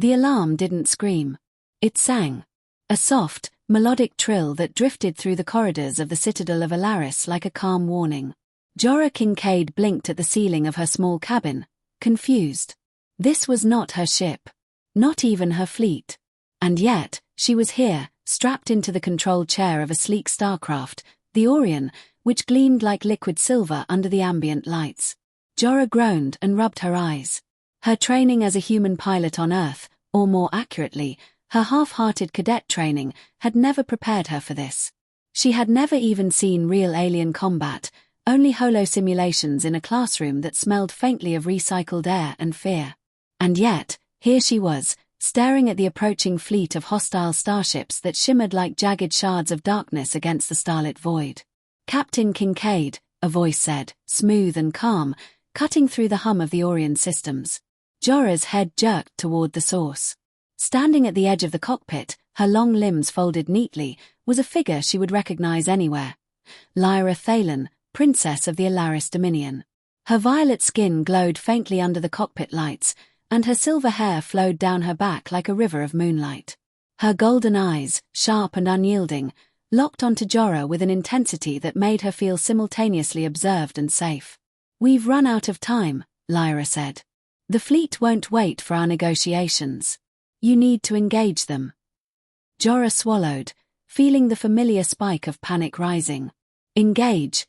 The alarm didn't scream. It sang. A soft, melodic trill that drifted through the corridors of the citadel of Alaris like a calm warning. Jorah Kincaid blinked at the ceiling of her small cabin, confused. This was not her ship. Not even her fleet. And yet, she was here, strapped into the control chair of a sleek starcraft, the Orion, which gleamed like liquid silver under the ambient lights. Jorah groaned and rubbed her eyes. Her training as a human pilot on Earth, or more accurately, her half-hearted cadet training, had never prepared her for this. She had never even seen real alien combat, only holo simulations in a classroom that smelled faintly of recycled air and fear. And yet, here she was, staring at the approaching fleet of hostile starships that shimmered like jagged shards of darkness against the starlit void. "Captain Kincaid," a voice said, smooth and calm, cutting through the hum of the Orion systems. Jorah's head jerked toward the source. Standing at the edge of the cockpit, her long limbs folded neatly, was a figure she would recognize anywhere. Lyra Thalen, Princess of the Alaris Dominion. Her violet skin glowed faintly under the cockpit lights, and her silver hair flowed down her back like a river of moonlight. Her golden eyes, sharp and unyielding, locked onto Jorah with an intensity that made her feel simultaneously observed and safe. "We've run out of time," Lyra said. "The fleet won't wait for our negotiations. You need to engage them." Jorah swallowed, feeling the familiar spike of panic rising. Engage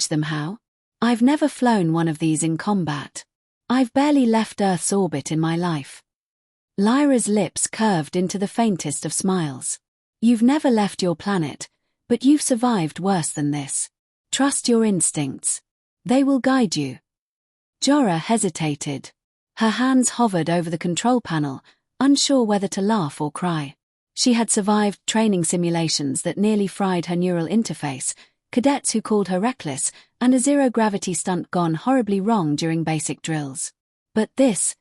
them how? I've never flown one of these in combat. I've barely left Earth's orbit in my life. Lyra's lips curved into the faintest of smiles. "You've never left your planet, but you've survived worse than this. Trust your instincts. They will guide you." Jorah hesitated. Her hands hovered over the control panel, unsure whether to laugh or cry. She had survived training simulations that nearly fried her neural interface, cadets who called her reckless, and a zero-gravity stunt gone horribly wrong during basic drills. But this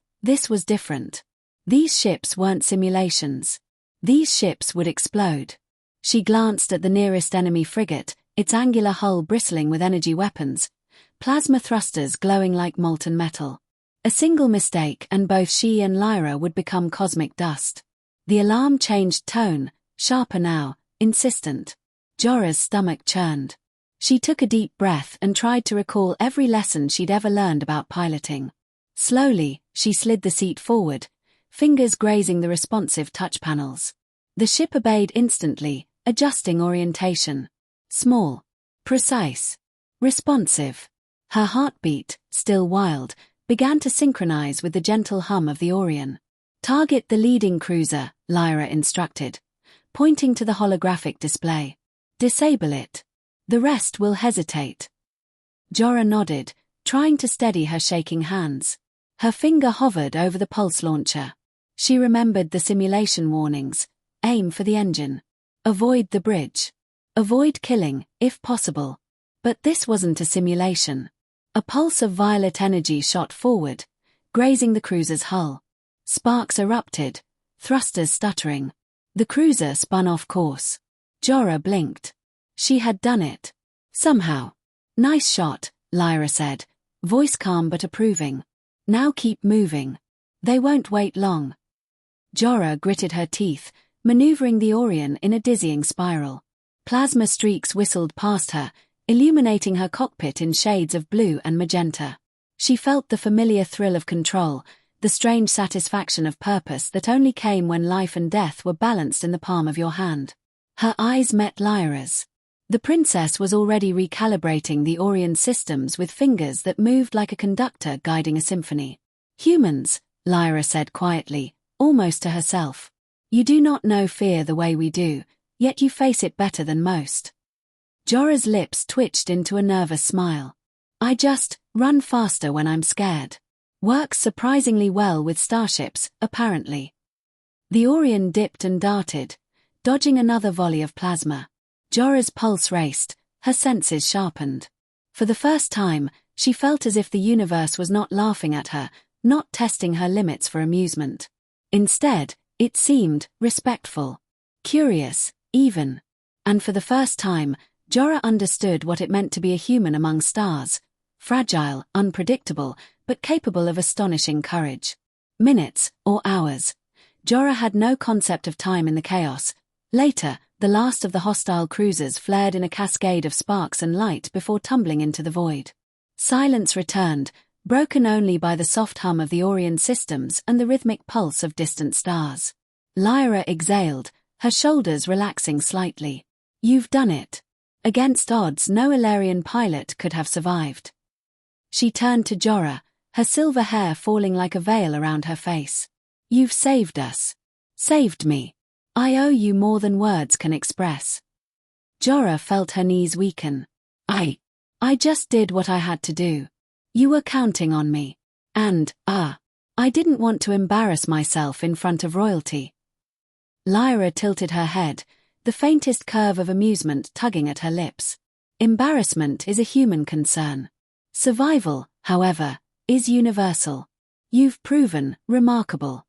was different. These ships weren't simulations. These ships would explode. She glanced at the nearest enemy frigate, its angular hull bristling with energy weapons, plasma thrusters glowing like molten metal. A single mistake and both she and Lyra would become cosmic dust. The alarm changed tone, sharper now, insistent. Jorah's stomach churned. She took a deep breath and tried to recall every lesson she'd ever learned about piloting. Slowly, she slid the seat forward, fingers grazing the responsive touch panels. The ship obeyed instantly, adjusting orientation. Small. Precise. Responsive. Her heartbeat, still wild, began to synchronize with the gentle hum of the Orion. "Target the leading cruiser," Lyra instructed, pointing to the holographic display. "Disable it. The rest will hesitate." Jorah nodded, trying to steady her shaking hands. Her finger hovered over the pulse launcher. She remembered the simulation warnings. Aim for the engine. Avoid the bridge. Avoid killing, if possible. But this wasn't a simulation. A pulse of violet energy shot forward, grazing the cruiser's hull. Sparks erupted, thrusters stuttering. The cruiser spun off course. Jorah blinked. She had done it. Somehow. "Nice shot," Lyra said, voice calm but approving. "Now keep moving. They won't wait long." Jorah gritted her teeth, maneuvering the Orion in a dizzying spiral. Plasma streaks whistled past her, illuminating her cockpit in shades of blue and magenta. She felt the familiar thrill of control, the strange satisfaction of purpose that only came when life and death were balanced in the palm of your hand. Her eyes met Lyra's. The princess was already recalibrating the Orion systems with fingers that moved like a conductor guiding a symphony. "Humans," Lyra said quietly, almost to herself. "You do not know fear the way we do, yet you face it better than most." Jorah's lips twitched into a nervous smile. "I just run faster when I'm scared. Works surprisingly well with starships, apparently." The Orion dipped and darted, dodging another volley of plasma. Jorah's pulse raced, her senses sharpened. For the first time, she felt as if the universe was not laughing at her, not testing her limits for amusement. Instead, it seemed respectful, curious, even. And for the first time, Jorah understood what it meant to be a human among stars, fragile, unpredictable, but capable of astonishing courage. Minutes, or hours, Jorah had no concept of time in the chaos. Later, the last of the hostile cruisers flared in a cascade of sparks and light before tumbling into the void. Silence returned, broken only by the soft hum of the Orion systems and the rhythmic pulse of distant stars. Lyra exhaled, her shoulders relaxing slightly. "You've done it." Against odds no Illyrian pilot could have survived. She turned to Jorah, her silver hair falling like a veil around her face. "You've saved us. Saved me. I owe you more than words can express." Jorah felt her knees weaken. I just did what I had to do. You were counting on me. And, I didn't want to embarrass myself in front of royalty." Lyra tilted her head, the faintest curve of amusement tugging at her lips. Embarrassment is a human concern. Survival, however, is universal. You've proven remarkable.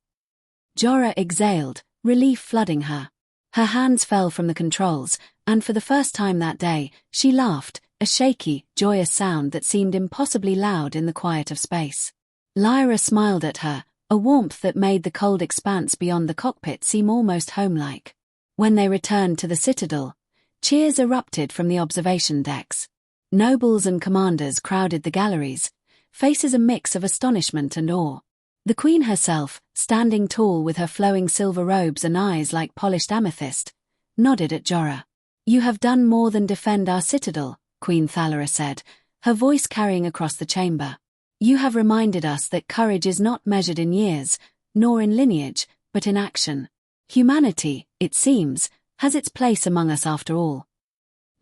Jorah exhaled, relief flooding her. Her hands fell from the controls, and for the first time that day, she laughed, a shaky, joyous sound that seemed impossibly loud in the quiet of space. Lyra smiled at her, a warmth that made the cold expanse beyond the cockpit seem almost homelike. When they returned to the Citadel, cheers erupted from the observation decks. Nobles and commanders crowded the galleries, faces a mix of astonishment and awe. The Queen herself, standing tall with her flowing silver robes and eyes like polished amethyst, nodded at Jorah. "You have done more than defend our citadel," Queen Thalara said, her voice carrying across the chamber. "You have reminded us that courage is not measured in years, nor in lineage, but in action. Humanity, it seems, has its place among us after all."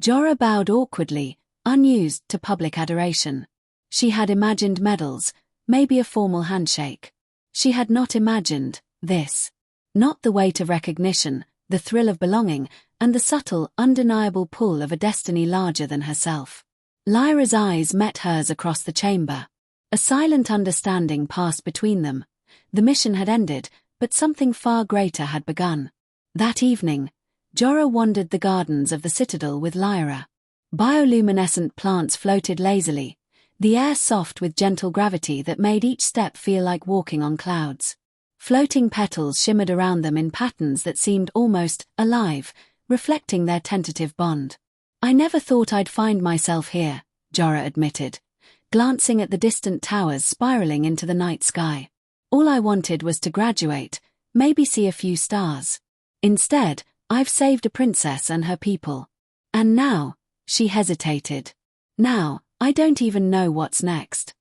Jorah bowed awkwardly, unused to public adoration. She had imagined medals, maybe a formal handshake. She had not imagined this. Not the weight of recognition, the thrill of belonging, and the subtle, undeniable pull of a destiny larger than herself. Lyra's eyes met hers across the chamber. A silent understanding passed between them. The mission had ended, but something far greater had begun. That evening, Jorah wandered the gardens of the Citadel with Lyra. Bioluminescent plants floated lazily, the air soft with gentle gravity that made each step feel like walking on clouds. Floating petals shimmered around them in patterns that seemed almost alive, reflecting their tentative bond. "I never thought I'd find myself here," Jorah admitted, glancing at the distant towers spiraling into the night sky. "All I wanted was to graduate, maybe see a few stars. Instead, I've saved a princess and her people. And now," she hesitated. "Now, I don't even know what's next."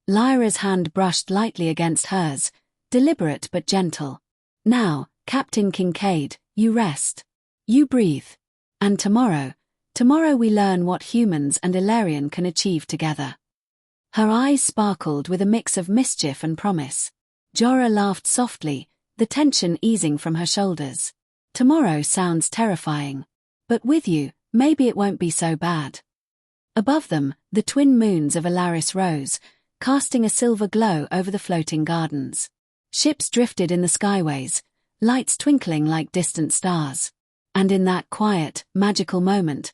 Lyra's hand brushed lightly against hers, deliberate but gentle. "Now, Captain Kincaid, you rest. You breathe. And tomorrow we learn what humans and Illyrian can achieve together." Her eyes sparkled with a mix of mischief and promise. Jorah laughed softly, the tension easing from her shoulders. "Tomorrow sounds terrifying. But with you, maybe it won't be so bad." Above them, the twin moons of Alaris rose, casting a silver glow over the floating gardens. Ships drifted in the skyways, lights twinkling like distant stars. And in that quiet, magical moment,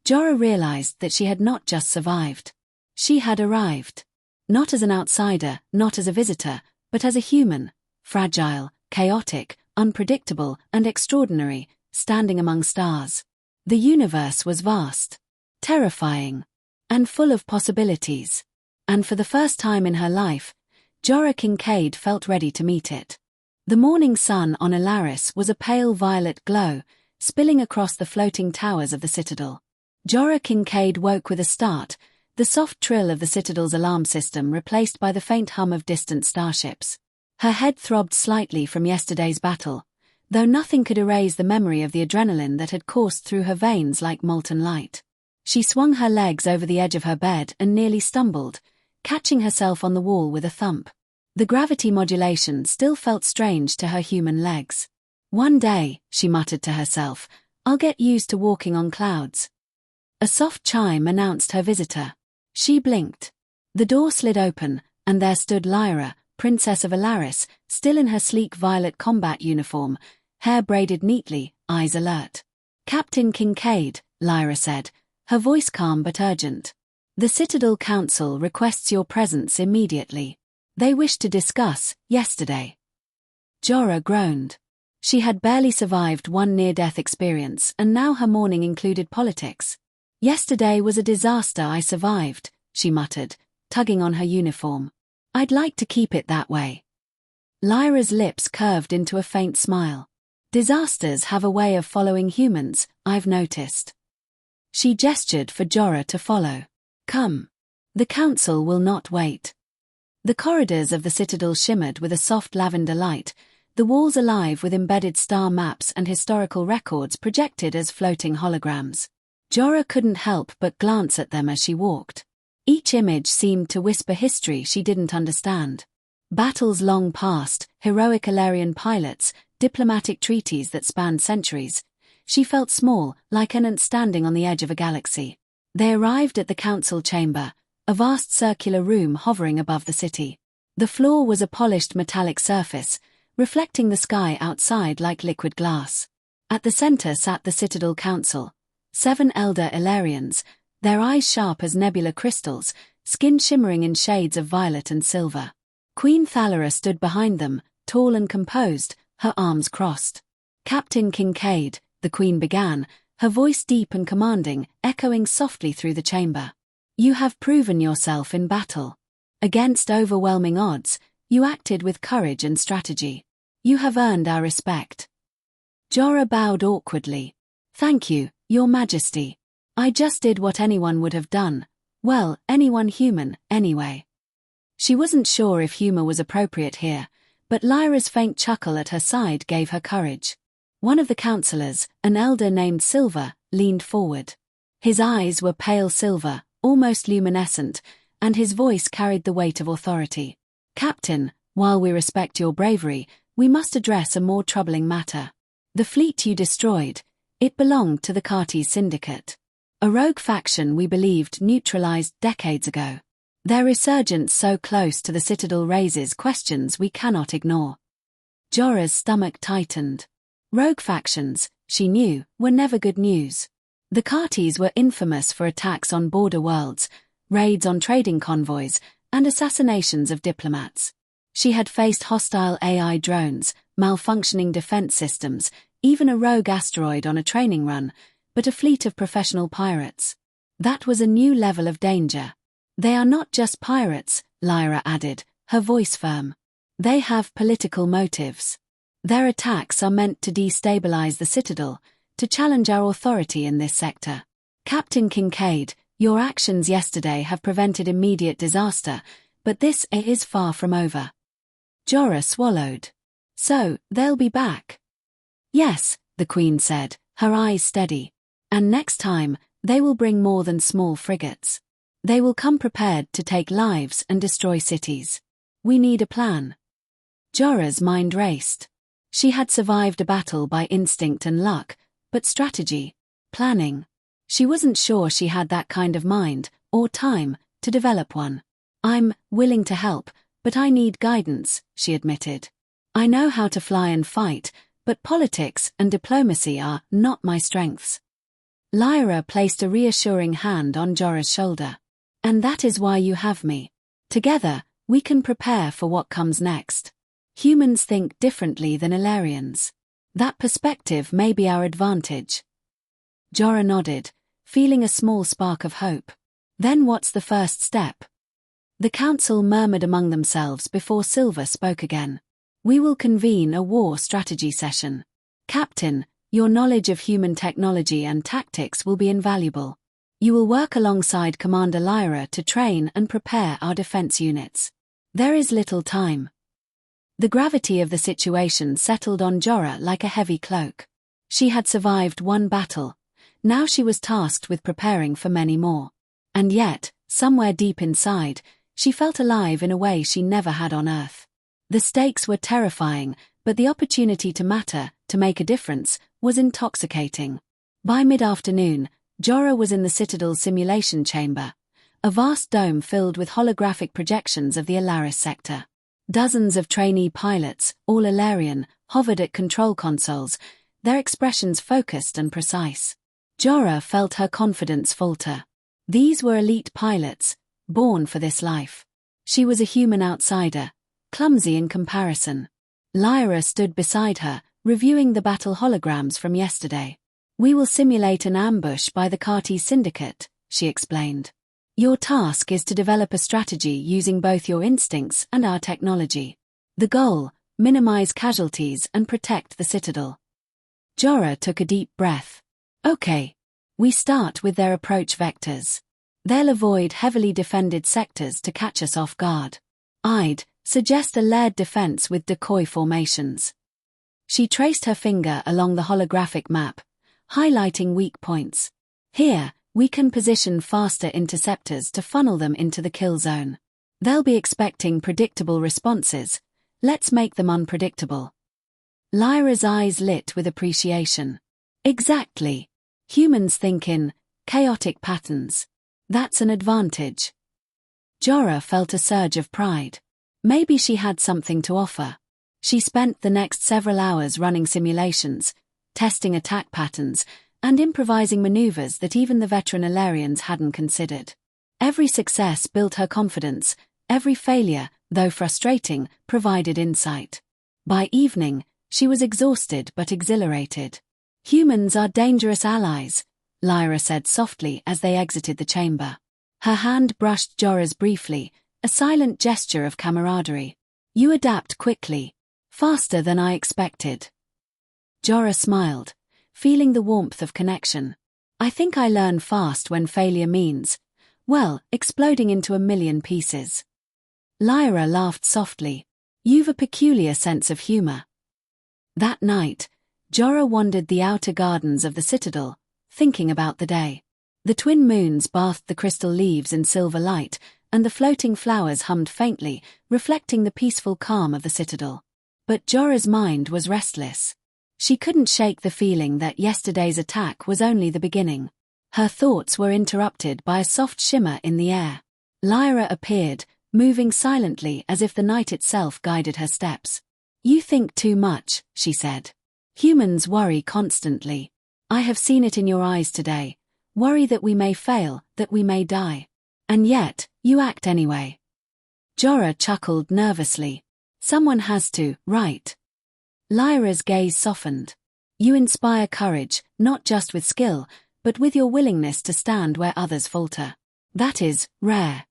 Jorah realized that she had not just survived. She had arrived. Not as an outsider, not as a visitor, but as a human, fragile, chaotic, unpredictable, and extraordinary, standing among stars. The universe was vast, terrifying, and full of possibilities. And for the first time in her life, Jorah Kincaid felt ready to meet it. The morning sun on Alaris was a pale violet glow, spilling across the floating towers of the Citadel. Jorah Kincaid woke with a start, the soft trill of the Citadel's alarm system replaced by the faint hum of distant starships. Her head throbbed slightly from yesterday's battle, though nothing could erase the memory of the adrenaline that had coursed through her veins like molten light. She swung her legs over the edge of her bed and nearly stumbled, catching herself on the wall with a thump. The gravity modulation still felt strange to her human legs. "One day," she muttered to herself, "I'll get used to walking on clouds." A soft chime announced her visitor. She blinked. The door slid open, and there stood Lyra, Princess of Alaris, still in her sleek violet combat uniform, hair braided neatly, eyes alert. "Captain Kincaid," Lyra said, her voice calm but urgent. "The Citadel Council requests your presence immediately. They wish to discuss yesterday." Jorah groaned. She had barely survived one near-death experience, and now her morning included politics. Yesterday was a disaster. I survived, she muttered, tugging on her uniform. I'd like to keep it that way. Lyra's lips curved into a faint smile. Disasters have a way of following humans, I've noticed. She gestured for Jorah to follow. Come. The council will not wait. The corridors of the citadel shimmered with a soft lavender light, the walls alive with embedded star maps and historical records projected as floating holograms. Jorah couldn't help but glance at them as she walked. Each image seemed to whisper history she didn't understand. Battles long past, heroic Illyrian pilots, diplomatic treaties that spanned centuries. She felt small, like an ant standing on the edge of a galaxy. They arrived at the council chamber, a vast circular room hovering above the city. The floor was a polished metallic surface, reflecting the sky outside like liquid glass. At the center sat the Citadel Council, 7 elder Illyrians, their eyes sharp as nebula crystals, skin shimmering in shades of violet and silver. Queen Thalara stood behind them, tall and composed, her arms crossed. Captain Kincaid, the Queen began, her voice deep and commanding, echoing softly through the chamber. You have proven yourself in battle. Against overwhelming odds, you acted with courage and strategy. You have earned our respect. Jorah bowed awkwardly. Thank you, Your Majesty. I just did what anyone would have done. Well, anyone human, anyway. She wasn't sure if humor was appropriate here, but Lyra's faint chuckle at her side gave her courage. One of the counselors, an elder named Silver, leaned forward. His eyes were pale silver, almost luminescent, and his voice carried the weight of authority. Captain, while we respect your bravery, we must address a more troubling matter. The fleet you destroyed, it belonged to the Cartes Syndicate. A rogue faction we believed neutralized decades ago. Their resurgence so close to the Citadel raises questions we cannot ignore. Jorah's stomach tightened. Rogue factions, she knew, were never good news. The Cartes were infamous for attacks on border worlds, raids on trading convoys, and assassinations of diplomats. She had faced hostile AI drones, malfunctioning defense systems, even a rogue asteroid on a training run, but a fleet of professional pirates. That was a new level of danger. They are not just pirates, Lyra added, her voice firm. They have political motives. Their attacks are meant to destabilize the Citadel, to challenge our authority in this sector. Captain Kincaid, your actions yesterday have prevented immediate disaster, but this is far from over. Jorah swallowed. So, they'll be back? Yes, the Queen said, her eyes steady. And next time, they will bring more than small frigates. They will come prepared to take lives and destroy cities. We need a plan. Jorah's mind raced. She had survived a battle by instinct and luck, but strategy, planning. She wasn't sure she had that kind of mind, or time, to develop one. I'm willing to help, but I need guidance, she admitted. I know how to fly and fight, but politics and diplomacy are not my strengths. Lyra placed a reassuring hand on Jorah's shoulder. And that is why you have me. Together, we can prepare for what comes next. Humans think differently than Illyrians. That perspective may be our advantage. Jorah nodded, feeling a small spark of hope. Then what's the first step? The council murmured among themselves before Silver spoke again. We will convene a war strategy session. Captain, your knowledge of human technology and tactics will be invaluable. You will work alongside Commander Lyra to train and prepare our defense units. There is little time. The gravity of the situation settled on Jorah like a heavy cloak. She had survived one battle. Now she was tasked with preparing for many more. And yet, somewhere deep inside, she felt alive in a way she never had on Earth. The stakes were terrifying, but the opportunity to matter, to make a difference, was intoxicating. By mid-afternoon, Jorah was in the Citadel's simulation chamber, a vast dome filled with holographic projections of the Alaris sector. Dozens of trainee pilots, all Illyrian, hovered at control consoles, their expressions focused and precise. Jorah felt her confidence falter. These were elite pilots, born for this life. She was a human outsider, clumsy in comparison. Lyra stood beside her, reviewing the battle holograms from yesterday. "We will simulate an ambush by the Carty Syndicate," she explained. "Your task is to develop a strategy using both your instincts and our technology. The goal: minimize casualties and protect the Citadel." Jorah took a deep breath. "Okay. We start with their approach vectors. They'll avoid heavily defended sectors to catch us off guard. I'd suggest a layered defense with decoy formations." She traced her finger along the holographic map, highlighting weak points. "Here, we can position faster interceptors to funnel them into the kill zone. They'll be expecting predictable responses. Let's make them unpredictable." Lyra's eyes lit with appreciation. "Exactly. Humans think in chaotic patterns. That's an advantage." Jorah felt a surge of pride. Maybe she had something to offer. She spent the next several hours running simulations, testing attack patterns, and improvising maneuvers that even the veteran Illyrians hadn't considered. Every success built her confidence, every failure, though frustrating, provided insight. By evening, she was exhausted but exhilarated. "Humans are dangerous allies," Lyra said softly as they exited the chamber. Her hand brushed Jorah's briefly, a silent gesture of camaraderie. "You adapt quickly. Faster than I expected." Jorah smiled, feeling the warmth of connection. "I think I learn fast when failure means, well, exploding into a million pieces." Lyra laughed softly. "You've a peculiar sense of humor." That night, Jorah wandered the outer gardens of the Citadel, thinking about the day. The twin moons bathed the crystal leaves in silver light, and the floating flowers hummed faintly, reflecting the peaceful calm of the Citadel. But Jorah's mind was restless. She couldn't shake the feeling that yesterday's attack was only the beginning. Her thoughts were interrupted by a soft shimmer in the air. Lyra appeared, moving silently as if the night itself guided her steps. "You think too much," she said. "Humans worry constantly. I have seen it in your eyes today. Worry that we may fail, that we may die. And yet, you act anyway." Jorah chuckled nervously. "Someone has to, right?" Lyra's gaze softened. "You inspire courage, not just with skill, but with your willingness to stand where others falter. That is rare."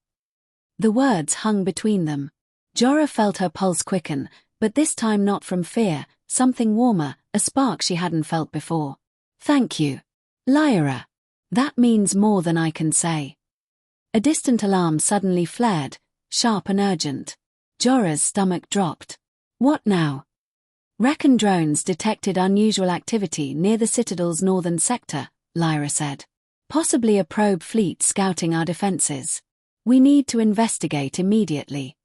The words hung between them. Jorah felt her pulse quicken, but this time not from fear, something warmer, a spark she hadn't felt before. "Thank you, Lyra. That means more than I can say." A distant alarm suddenly flared, sharp and urgent. Jorah's stomach dropped. "What now?" "Recon drones detected unusual activity near the Citadel's northern sector," Lyra said. "Possibly a probe fleet scouting our defenses. We need to investigate immediately."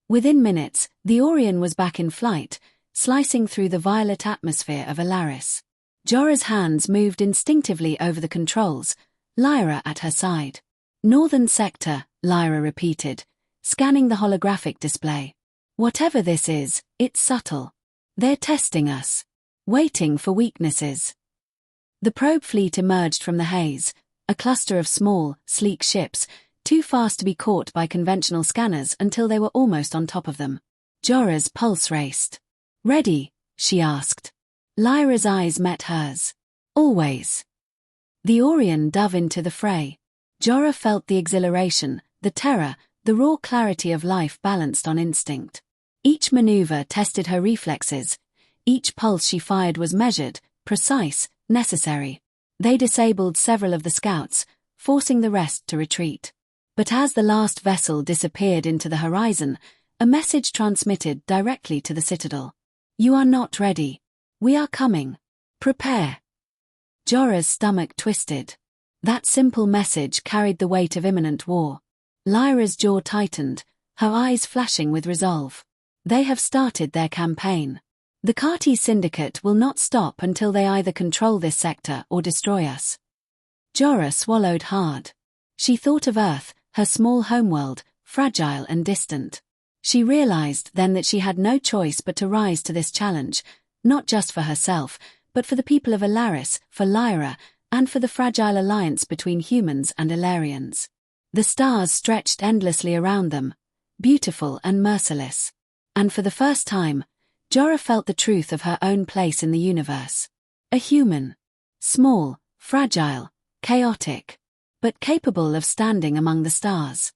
Within minutes, the Orion was back in flight, slicing through the violet atmosphere of Alaris. Jorah's hands moved instinctively over the controls, Lyra at her side. "Northern sector," Lyra repeated, scanning the holographic display. "Whatever this is, it's subtle. They're testing us. Waiting for weaknesses." The probe fleet emerged from the haze, a cluster of small, sleek ships, too fast to be caught by conventional scanners until they were almost on top of them. Jorah's pulse raced. "Ready?" she asked. Lyra's eyes met hers. "Always." The Orion dove into the fray. Jorah felt the exhilaration, the terror, the raw clarity of life balanced on instinct. Each maneuver tested her reflexes. Each pulse she fired was measured, precise, necessary. They disabled several of the scouts, forcing the rest to retreat. But as the last vessel disappeared into the horizon, a message transmitted directly to the Citadel. "You are not ready. We are coming. Prepare." Jorah's stomach twisted. That simple message carried the weight of imminent war. Lyra's jaw tightened, her eyes flashing with resolve. They have started their campaign. The Carty Syndicate will not stop until they either control this sector or destroy us. Jorah swallowed hard. She thought of Earth, her small homeworld, fragile and distant. She realized then that she had no choice but to rise to this challenge, not just for herself, but for the people of Alaris, for Lyra, and for the fragile alliance between humans and Illyrians. The stars stretched endlessly around them, beautiful and merciless. And for the first time, Jorah felt the truth of her own place in the universe. A human. Small, fragile, chaotic, but capable of standing among the stars.